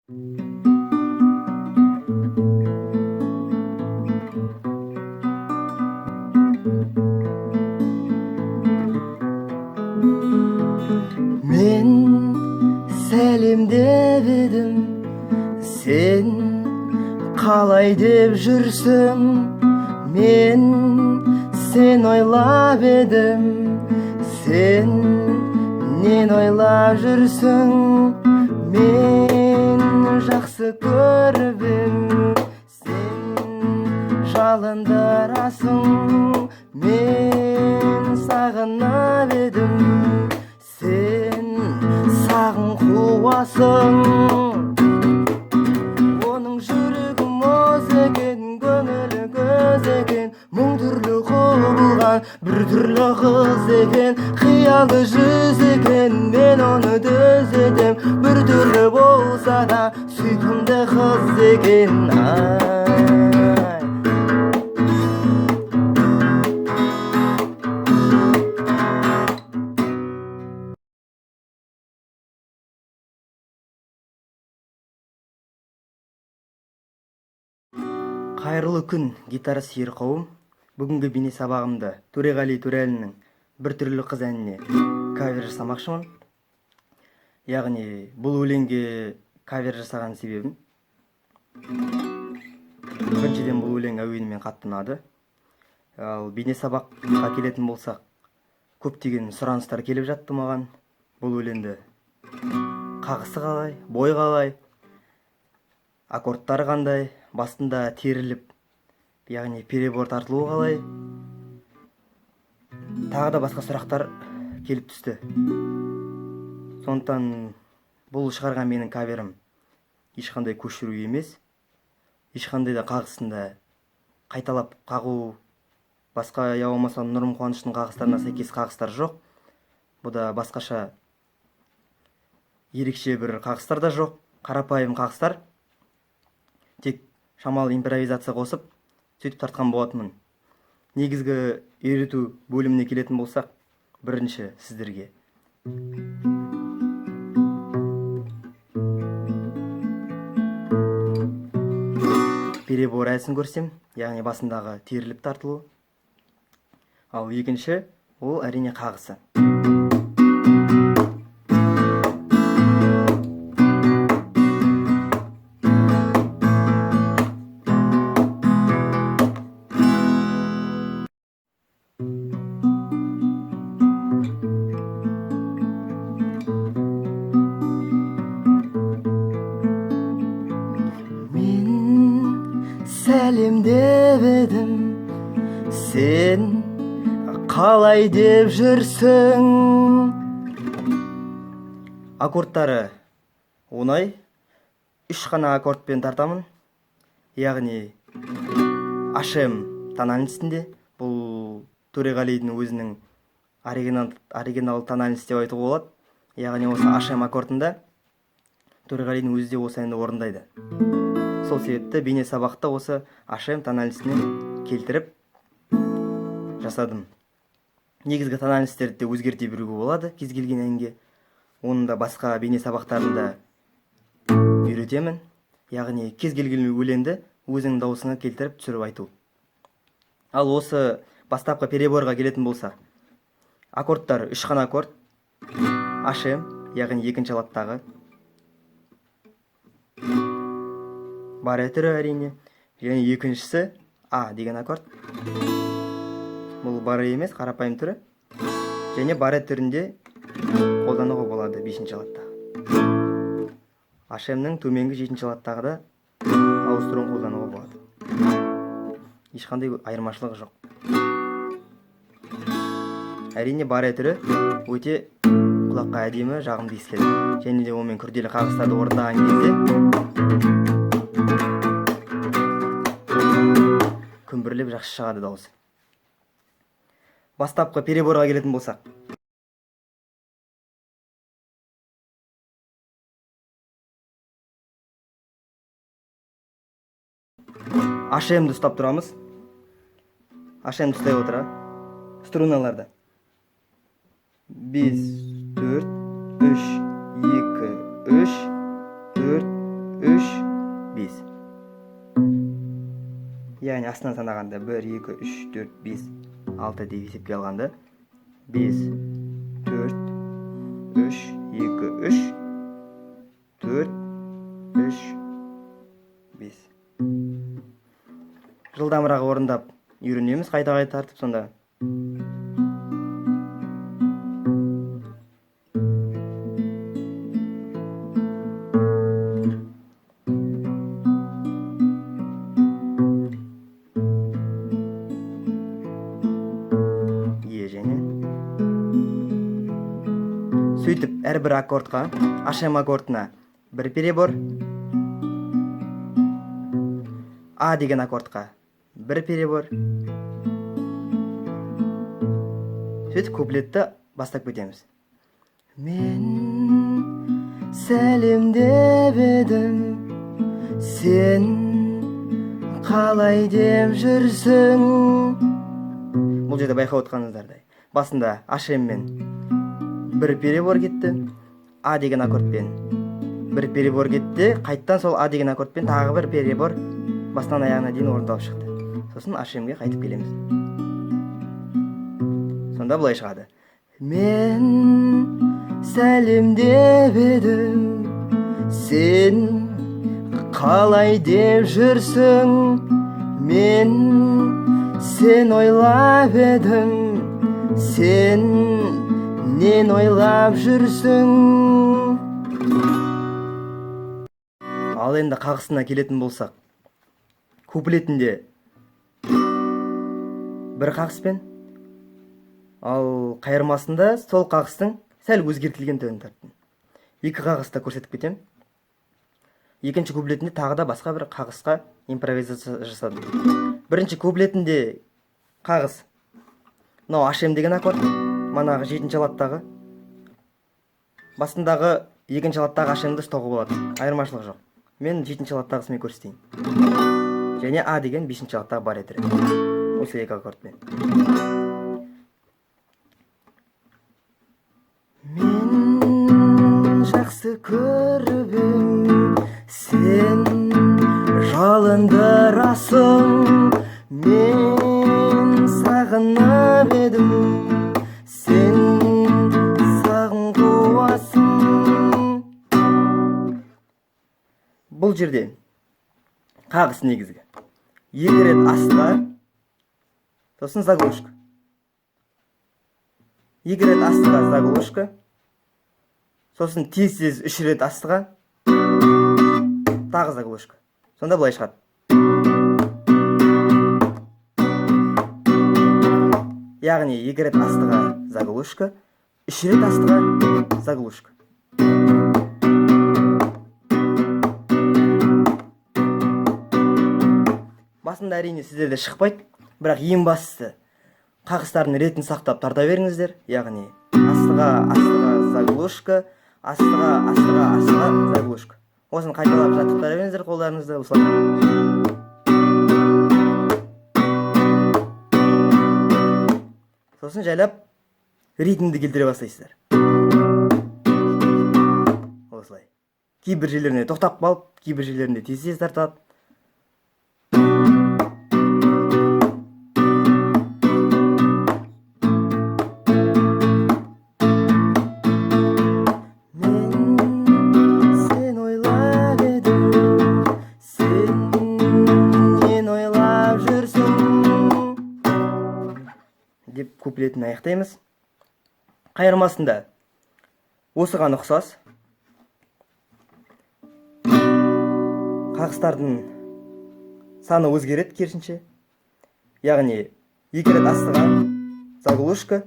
Men сәлемдеп едім, сен қалай деп жүрсің? Мен сен ойлап едім, сен нен ойлап жүрсің? Мен жақсы көріп ем, сен жалындырасың. Мен сағынып едім, сен сағын қуасың. Оның жүрегі мұз екен, көңілі көз екен, мың түрлі құбылған бір түрлі қыз екен. Қиялы жүз екен, мен оны дөз етем, бір түрлі болса да сүйкімді қыз екен. Қайырлы күн, гитара сүйер қауым. Бүгінгі бейне сабағымда Төреғали Төреәлінің бір түрлі қыз әніне кавер жасамақшымын. Яғни бұл өлеңге кавер жасаған себебім, біріншіден бұл өлең әуенімен қатты ұнады. Ал бейне сабаққа келетін болсақ, көптеген сұраныстар келіп жатты маған. Бұл өлеңді қағысы қалай, бой қалай, аккордтары қандай, басында теріліп, яғни перебор тартылуы қалай, тағы да басқа сұрақтар келіп түсті. Сондықтан бұл шығарған менің каверім ешқандай көшіру емес, ешқандай да қағысында қайталап қағу, басқа я болмаса Нұрым Қуаныштың қағыстарына сәйкес қағыстар жоқ. Бұда басқаша ерекше бір қағыстар да жоқ, қарапайым қағыстар. Тек шамалы импровизация қосып, сөйтіп тартқан болатынмын. Негізгі үйрету бөліміне келетін болсақ, бірінші сіздерге перебор әсін көрсем, яғни басындағы теріліп тартылу. Ал екінші, ол әрине қағысы. Сәлемдеп едім, сен қалай деп жүрсің? Аккордтары оңай, 3 қана аккордпен тартамын. Яғни HM тональностінде, бұл Төреғалидің өзінің оригинал тональность деп айтуға болады. Яғни осы HM аккордында Төреғалидің өзі де осы әнді орындайды. Сол себепті бейне сабақта осы HM тональностіне келтіріп жасадым. Негізгі тональностерді өзгерте беруге болады кез келген әнге. Оны да басқа бейне сабақтарында үйретемін. Яғни кез келген өлеңді өзіңнің дауысыңа келтіріп түсіріп айту. Ал осы бастапқы переборға келетін болса, аккордтар 3 қана аккорд, HM, яғни екінші латтағы, баре түрі әрине, және екіншісі А деген аккорд. Бұл баре емес, қарапайым түрі. Және баре түрінде қолдануға болады 5-ші латтағы. HM-нің төменгі 7-ші латтағы да ауыстыруын қолдануға болады. Ешқандай айырмашылығы жоқ. Әрине баре түрі өте құлаққа әдемі, жағымды естіледі. Және де онымен күрделі қағыстарды орындаған кезде күмбірлеп жақсы шығады дауысы. Бастапқы переборға келетін болсақ, HM-ді ұстап тұрамыз. HM-ді ұстай отыра струналарда 5, 4, 3, 2, 3, 4, яғни астынан санағанда 1, 2, 3, 4, 5, 6 деп есепке алғанда 5, 4, 3, 2, 3, 4, 3, 5. Жылдамырақ орындап үйренеміз, қайта-қайта тартып сонда. Сөйтіп, әрбір аккордқа, HM аккордына бір перебор, А деген аккордқа бір перебор. Сөйтіп, куплетті бастап кетеміз. Мен сәлемдеп едім, сен қалай деп жүрсің. Бұл жерде байқап отқаныңыздардай. Басында HM мен бір перебор кетті, А деген аккордпен бір перебор кетті, қайттан сол А деген аккордпен тағы бір перебор бастан аяғына дейін орындалып шықты. Сосын HM-ге қайтып келеміз. Сонда былай шығады. Мен сәлемдеп едім, сен қалай деп жүрсің. Мен сен ойлап едім, сен нен ойлап жүрсің. Ал енді қағысына келетін болсақ, куплетінде бір қағыспен, ал қайырмасында сол қағыстың сәл өзгертілген түрін тарттым. Екі қағыста көрсетіп кетем. Екінші куплетінде тағы да басқа бір қағысқа импровизация жасадым. Бірінші куплетінде қағыс, мынау HM деген аккорд, манағы 7-ші латтағы, басындағы 2-ші латтағы HM-ді ұстауға болады. Айырмашылық жоқ. Мен 7-ші латтағысымен көрсетейін. Және А деген 5-ші латтағы бар етірі. Осы екі аккордпен. Мен жақсы көріп, сен жалындырасың. Мен сағынып едім, сен сағын қуасың. Бұл жерде қағыс негізгі. 2 рет астыға, сосын заглушка. 2 рет астыға заглушка, сосын тез 3 рет астыға, тағы заглушка. Сонда былай шығады. Яғни 2 рет астыға заглушка, 3 рет астыға заглушка. Басында әрине сіздерде шықпайды, бірақ ең бастысы қағыстардың ретін сақтап тарта беріңіздер. Яғни астыға заглушка, астыға заглушка. Осын қайталап жаттықтыра беріңіздер қолдарыңызды. Сосын жайлап ритмді келтіре бастайсыздар. Осылай. Кейбір жерлеріне тоқтап қалып, кейбір жерлерінде тез тартады. Деп куплетін аяқтаймыз. Қайырмасында осыған ұқсас. Қағыстардың саны өзгереді керісінше. Яғни 2 рет астыға заглушка,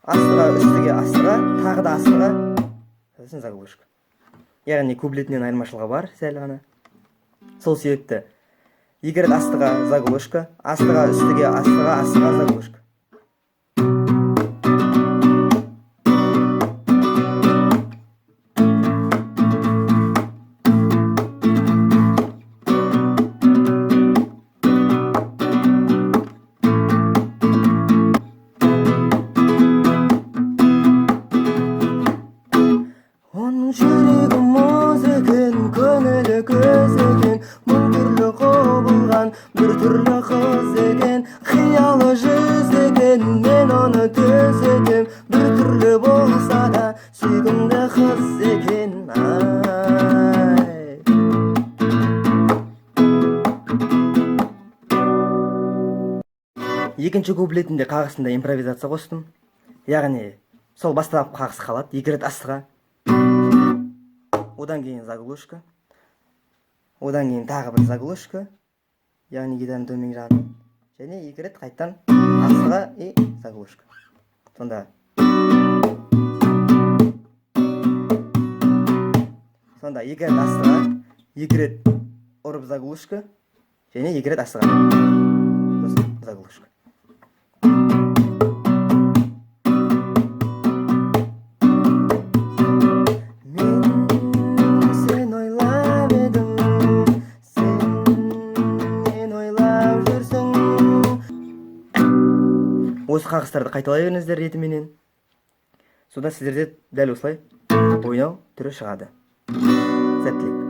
астыға үстіге астыға, тағы да астыға, сосын заглушка. Яғни куплетінен айырмашылығы бар сәл ғана. Сол себепті 2 рет астыға заглушка, астыға үстіге астыға заглушка. Бір түрлі қыз екен, қиялы жүз екен, мен оны төзетем, бір түрлі болса да сүйкімді қыз екен. Екінші куплетінде қағысында импровизация қостым. Яғни сол бастапқы қағыс қалады, 2 рет астыға, одан кейін заглушка, одан кейін тағы бір заглушка, яғни гитараның төмен жағын, және 2 рет қайттан астыға и заглушка. Сонда 2 рет астыға, 2 рет ұрып заглушка, және 2 рет астыға заглушка. Осы қағыстарды қайталай беріңіздер ретіменен. Содан сіздерде дәл осылай ойнау түрі шығады. Сәттілік.